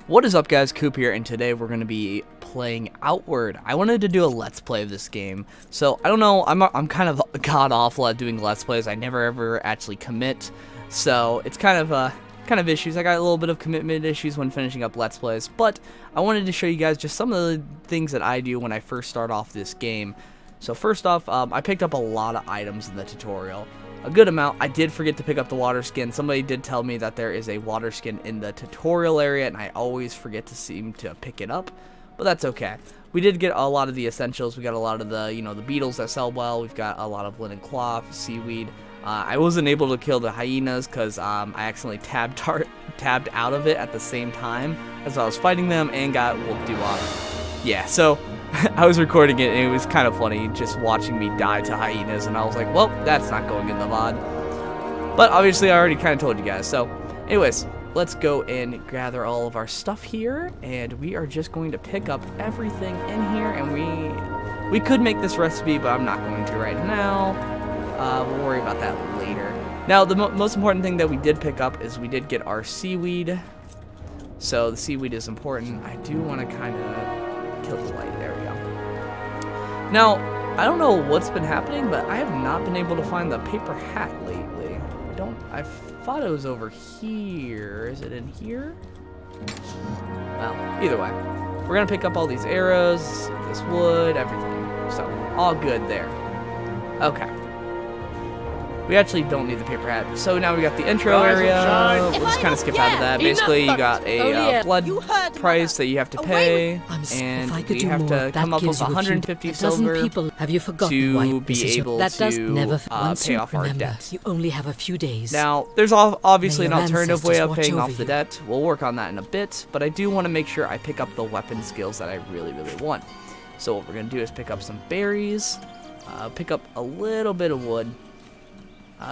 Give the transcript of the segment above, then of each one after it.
What is up, guys? Coop here, and today we're going to be playing Outward. I wanted to do a Let's Play of this game, so I don't know, I'm kind of god-awful at doing Let's Plays. I never ever actually commit, so it's kind of issues. I got a little bit of commitment issues when finishing up Let's Plays, but I wanted to show you guys just some of the things that I do when I first start off this game. So first off, I picked up a lot of items in the tutorial. A good amount. I did forget to pick up the water skin. Somebody did tell me that there is a water skin in the tutorial area, and I always forget to seem to pick it up, but that's okay. We did get a lot of the essentials. We got a lot of the, the beetles that sell well. We've got a lot of linen cloth, seaweed. I wasn't able to kill the hyenas because I accidentally tabbed out of it at the same time as I was fighting them and got WalkThrough. Yeah, so I was recording it, and it was kind of funny just watching me die to hyenas, and I was like, well, that's not going in the VOD. But obviously, I already kind of told you guys. So, anyways, let's go and gather all of our stuff here, and we are just going to pick up everything in here, and we could make this recipe, but I'm not going to right now. We'll worry about that later. Now, the most important thing that we did pick up is we did get our seaweed. So, the seaweed is important. I do want to kind of kill the light. There we go. Now, I don't know what's been happening, but I have not been able to find the paper hat lately. I thought it was over here. Is it in here? Well, either way. We're going to pick up all these arrows, this wood, everything. So, all good there. Okay. We actually don't need the paper hat. So now we got the intro area. We'll just kind of skip out of that. Basically, you got a blood price that you have to pay, and we have to come up with 150 silver to be able to pay off our debt. You only have a few days. Now, there's obviously an alternative way of paying off the debt. We'll work on that in a bit, but I do want to make sure I pick up the weapon skills that I really, really want. So what we're going to do is pick up some berries, pick up a little bit of wood.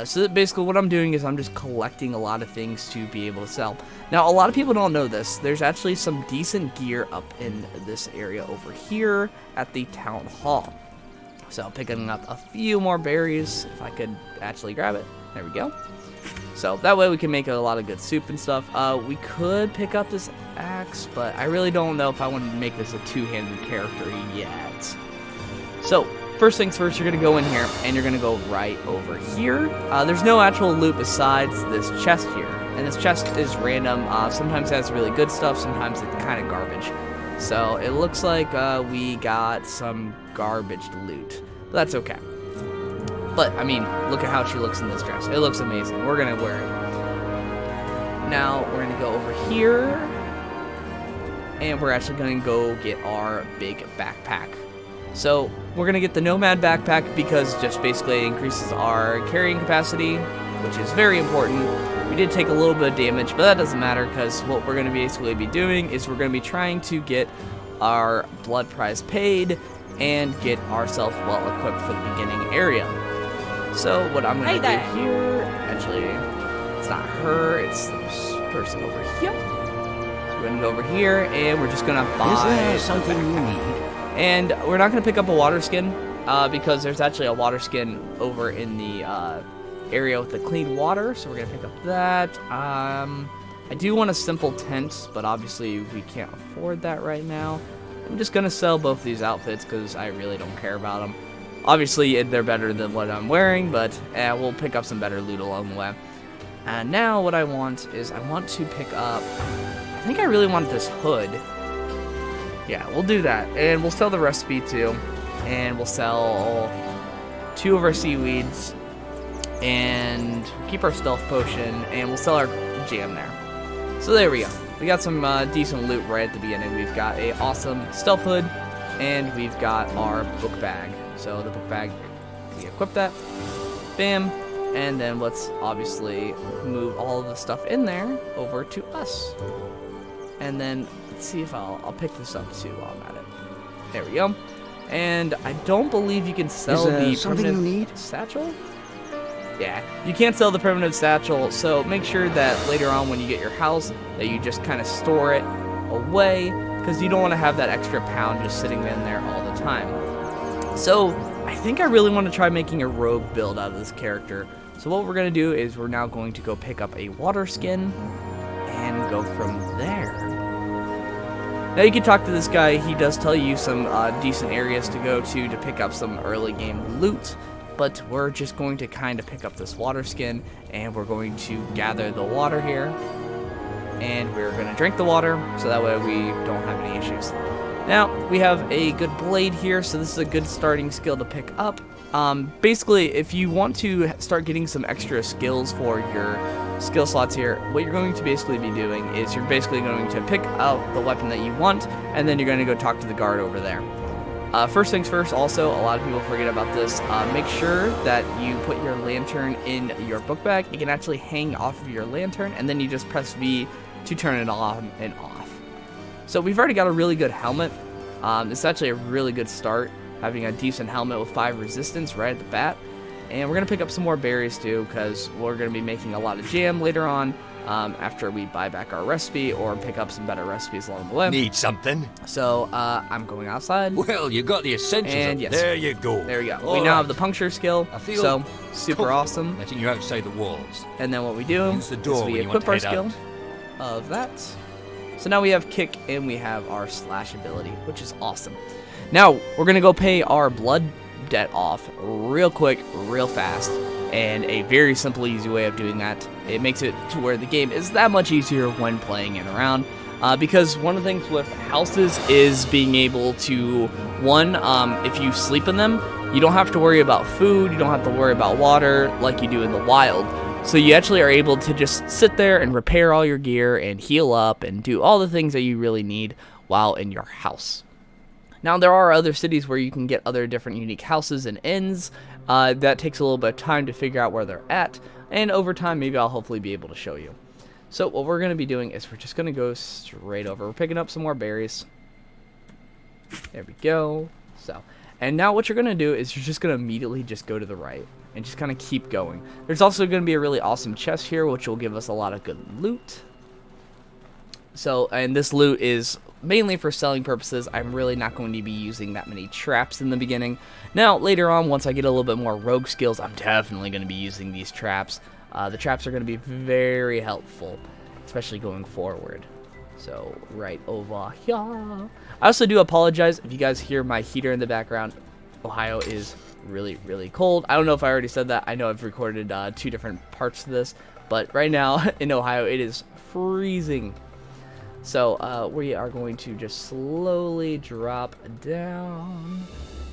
So basically what I'm doing is I'm just collecting a lot of things to be able to sell. Now, a lot of people don't know this. There's actually some decent gear up in this area over here at the town hall. So picking up a few more berries, if I could actually grab it. There we go. So that way we can make a lot of good soup and stuff. We could pick up this axe, but I really don't know if I want to make this a two-handed character yet. So first things first, you're going to go in here, and you're going to go right over here. There's no actual loot besides this chest here, and this chest is random. Sometimes it has really good stuff, sometimes it's kind of garbage. So it looks like we got some garbage loot, but that's okay. But, I mean, look at how she looks in this dress. It looks amazing. We're going to wear it. Now, we're going to go over here, and we're actually going to go get our big backpack. So we're going to get the Nomad backpack because just basically increases our carrying capacity, which is very important. We did take a little bit of damage, but that doesn't matter because what we're going to basically be doing is we're going to be trying to get our blood prize paid and get ourselves well equipped for the beginning area. So what I'm going to do here, actually, it's not her, it's this person over here. So we're going to go over here and we're just going to buy. Is there something you need? And we're not going to pick up a water skin because there's actually a water skin over in the area with the clean water. So we're going to pick up that. I do want a simple tent, but obviously we can't afford that right now. I'm just going to sell both these outfits because I really don't care about them. Obviously, they're better than what I'm wearing, but we'll pick up some better loot along the way. And now what I want is I want to pick up, I think I really want this hood. Yeah, we'll do that, and we'll sell the recipe too, and we'll sell 2 of our seaweeds, and keep our stealth potion, and we'll sell our jam there. So there we go. We got some decent loot right at the beginning. We've got a awesome stealth hood, and we've got our book bag. So the book bag, we equip that, bam, and then let's obviously move all of the stuff in there over to us, and then let's see if I'll pick this up too while I'm at it. There we go. And I don't believe you can sell the primitive satchel. Yeah, you can't sell the primitive satchel, so make sure that later on when you get your house that you just kind of store it away because you don't want to have that extra pound just sitting in there all the time. So I think I really want to try making a rogue build out of this character. So what we're going to do is we're now going to go pick up a water skin and go from there. Now you can talk to this guy. He does tell you some decent areas to go to pick up some early game loot. But we're just going to kind of pick up this water skin, and we're going to gather the water here. And we're going to drink the water, so that way we don't have any issues. Now, we have a good blade here, so this is a good starting skill to pick up. Basically, if you want to start getting some extra skills for your skill slots here, what you're going to basically be doing is you're basically going to pick out the weapon that you want, and then you're going to go talk to the guard over there. First things first, also, a lot of people forget about this. Make sure that you put your lantern in your book bag. You can actually hang off of your lantern, and then you just press V to turn it on and off. So we've already got a really good helmet. It's actually a really good start, having a decent helmet with 5 resistance right at the bat. And we're going to pick up some more berries too, because we're going to be making a lot of jam later on. After we buy back our recipe or pick up some better recipes along the way. Need something? So, I'm going outside. Well, you got the essentials. And yes, there you go. There we go. All we now right. have the puncture skill, so super awesome. Letting you outside the walls. And then what we do Use the door is when we you want equip to our head skill out. of that. So now we have kick and we have our slash ability, which is awesome. Now, we're going to go pay our blood debt off real quick, real fast. And a very simple, easy way of doing that. It makes it to where the game is that much easier when playing it around. Because one of the things with houses is being able to, one, if you sleep in them, you don't have to worry about food, you don't have to worry about water like you do in the wild. So you actually are able to just sit there and repair all your gear and heal up and do all the things that you really need while in your house. Now, there are other cities where you can get other different unique houses and inns. That takes a little bit of time to figure out where they're at, and over time, maybe I'll hopefully be able to show you. So what we're going to be doing is we're just going to go straight over. We're picking up some more berries. There we go. So, and now what you're going to do is you're just going to immediately just go to the right and just kind of keep going. There's also going to be a really awesome chest here, which will give us a lot of good loot. So, and this loot is mainly for selling purposes. I'm really not going to be using that many traps in the beginning. Now, later on, once I get a little bit more rogue skills, I'm definitely going to be using these traps. The traps are going to be very helpful, especially going forward. So, right over here. I also do apologize if you guys hear my heater in the background. Ohio is really, really cold. I don't know if I already said that. I know I've recorded 2 different parts of this, but right now in Ohio, it is freezing. So we are going to just slowly drop down.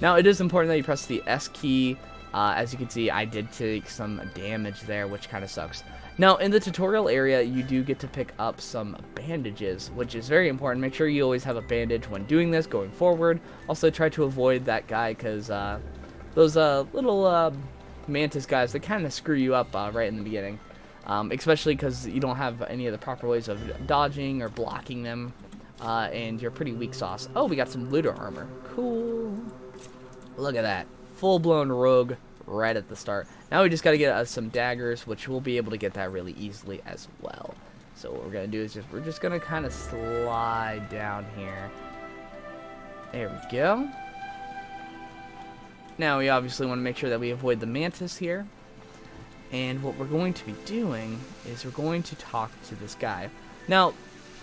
Now it is important that you press the S key. As you can see, I did take some damage there, which kind of sucks. Now in the tutorial area, you do get to pick up some bandages, which is very important. Make sure you always have a bandage when doing this going forward. Also try to avoid that guy, because those little mantis guys, they kind of screw you up right in the beginning. Especially because you don't have any of the proper ways of dodging or blocking them, and you're pretty weak sauce. Oh, we got some looter armor. Cool. Look at that. Full-blown rogue right at the start. Now we just got to get some daggers, which we'll be able to get that really easily as well. So what we're going to do is we're just going to kind of slide down here. There we go. Now we obviously want to make sure that we avoid the mantis here. And what we're going to be doing is we're going to talk to this guy. Now,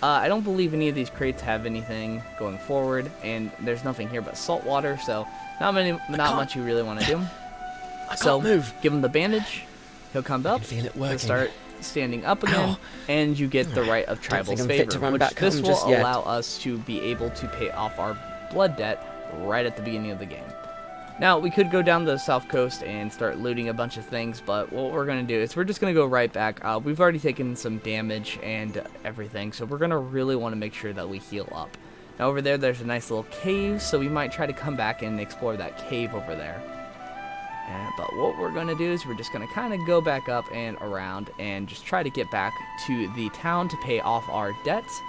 I don't believe any of these crates have anything going forward, and there's nothing here but salt water, so not much you really want to do. So move. Give him the bandage. He'll come up. He'll start standing up again, and you get the right of tribal's favor, which this will allow us to be able to pay off our blood debt right at the beginning of the game. Now, we could go down the south coast and start looting a bunch of things, but what we're going to do is we're just going to go right back. We've already taken some damage and everything, so we're going to really want to make sure that we heal up. Now, over there's a nice little cave, so we might try to come back and explore that cave over there. But what we're going to do is we're just going to kind of go back up and around and just try to get back to the town to pay off our debts.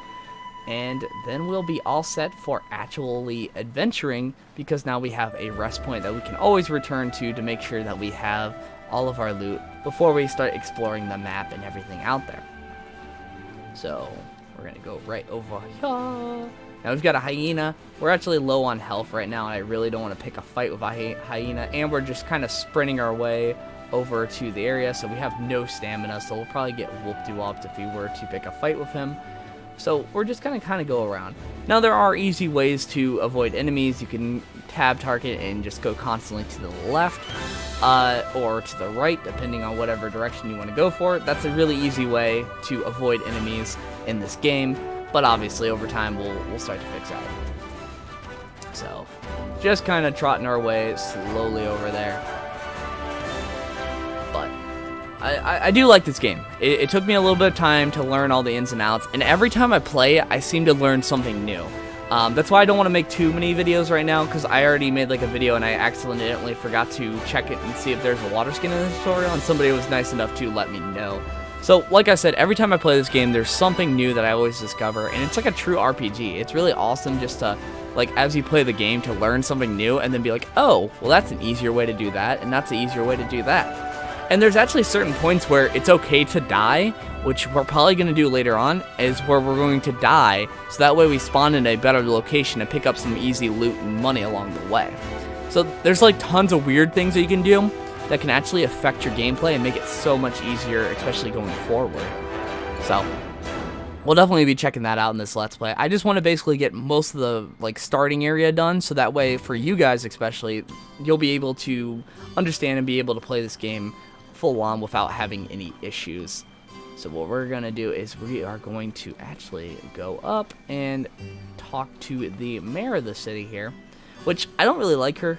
And then we'll be all set for actually adventuring, because now we have a rest point that we can always return to make sure that we have all of our loot before we start exploring the map and everything out there. So we're going to go right over here. Now we've got a hyena. We're actually low on health right now, and I really don't want to pick a fight with a hyena. And we're just kind of sprinting our way over to the area, so we have no stamina, so we'll probably get whooped-de-whopped if we were to pick a fight with him. So we're just going to kind of go around. Now there are easy ways to avoid enemies. You can tab target and just go constantly to the left or to the right, depending on whatever direction you want to go for. That's a really easy way to avoid enemies in this game, but obviously over time we'll start to fix that. So just kind of trotting our way slowly over there. But I do like this game. It took me a little bit of time to learn all the ins and outs, and every time I play it, I seem to learn something new. That's why I don't want to make too many videos right now, because I already made like a video and I accidentally forgot to check it and see if there's a water skin in the tutorial, and somebody was nice enough to let me know. So, like I said, every time I play this game, there's something new that I always discover, and it's like a true RPG. It's really awesome just to, like, as you play the game, to learn something new, and then be like, oh, well, that's an easier way to do that, and that's an easier way to do that. And there's actually certain points where it's okay to die, which we're probably going to do later on, is where we're going to die, so that way we spawn in a better location and pick up some easy loot and money along the way. So there's like tons of weird things that you can do that can actually affect your gameplay and make it so much easier, especially going forward. So we'll definitely be checking that out in this Let's Play. I just want to basically get most of the like starting area done, so that way for you guys especially, you'll be able to understand and be able to play this game full on without having any issues. So what we're gonna do is we are going to actually go up and talk to the mayor of the city here, which I don't really like her.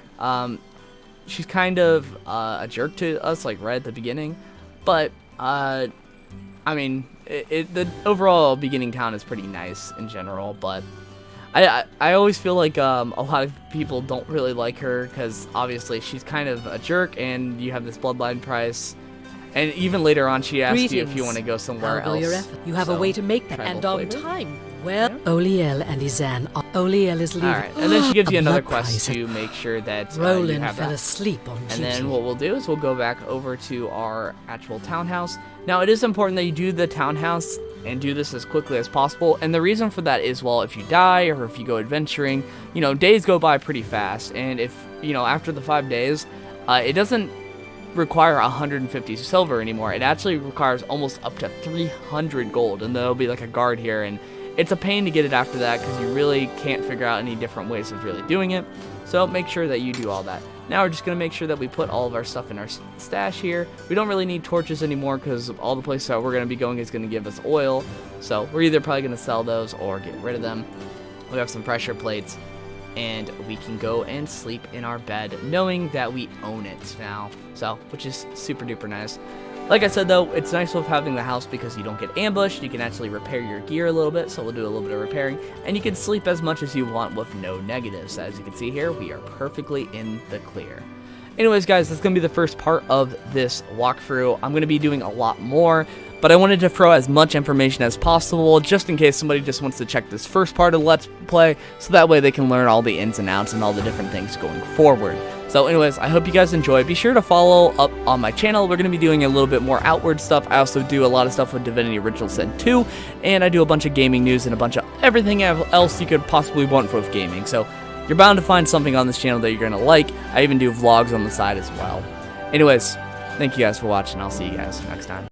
She's kind of a jerk to us, like right at the beginning, but I mean, the overall beginning town is pretty nice in general, but I always feel like a lot of people don't really like her, because obviously she's kind of a jerk, and you have this bloodline price, and even later on she asks you if you want to go somewhere else. You have a way to make that, and on time. Well, Oliel and Izan. Oliel is leaving. Alright, and then she gives you another quest to make sure that you Roland have fell that. asleep on duty. And then what we'll do is we'll go back over to our actual townhouse. Now, it is important that you do the townhouse and do this as quickly as possible. And the reason for that is, well, if you die or if you go adventuring, you know, days go by pretty fast. And if, you know, after the 5 days, it doesn't require 150 silver anymore. It actually requires almost up to 300 gold. And there'll be like a guard here, and it's a pain to get it after that, because you really can't figure out any different ways of really doing it. So make sure that you do all that. Now we're just going to make sure that we put all of our stuff in our stash here. We don't really need torches anymore, because all the places that we're going to be going is going to give us oil. So we're either probably going to sell those or get rid of them. We have some pressure plates, and we can go and sleep in our bed knowing that we own it now. So, which is super duper nice. Like I said, though, it's nice with having the house because you don't get ambushed. You can actually repair your gear a little bit, so we'll do a little bit of repairing. And you can sleep as much as you want with no negatives. As you can see here, we are perfectly in the clear. Anyways, guys, that's going to be the first part of this walkthrough. I'm going to be doing a lot more, but I wanted to throw as much information as possible just in case somebody just wants to check this first part of the Let's Play, so that way they can learn all the ins and outs and all the different things going forward. So anyways, I hope you guys enjoy. Be sure to follow up on my channel. We're going to be doing a little bit more outward stuff. I also do a lot of stuff with Divinity Original Sin 2, and I do a bunch of gaming news and a bunch of everything else you could possibly want with gaming. So you're bound to find something on this channel that you're going to like. I even do vlogs on the side as well. Anyways, thank you guys for watching. I'll see you guys next time.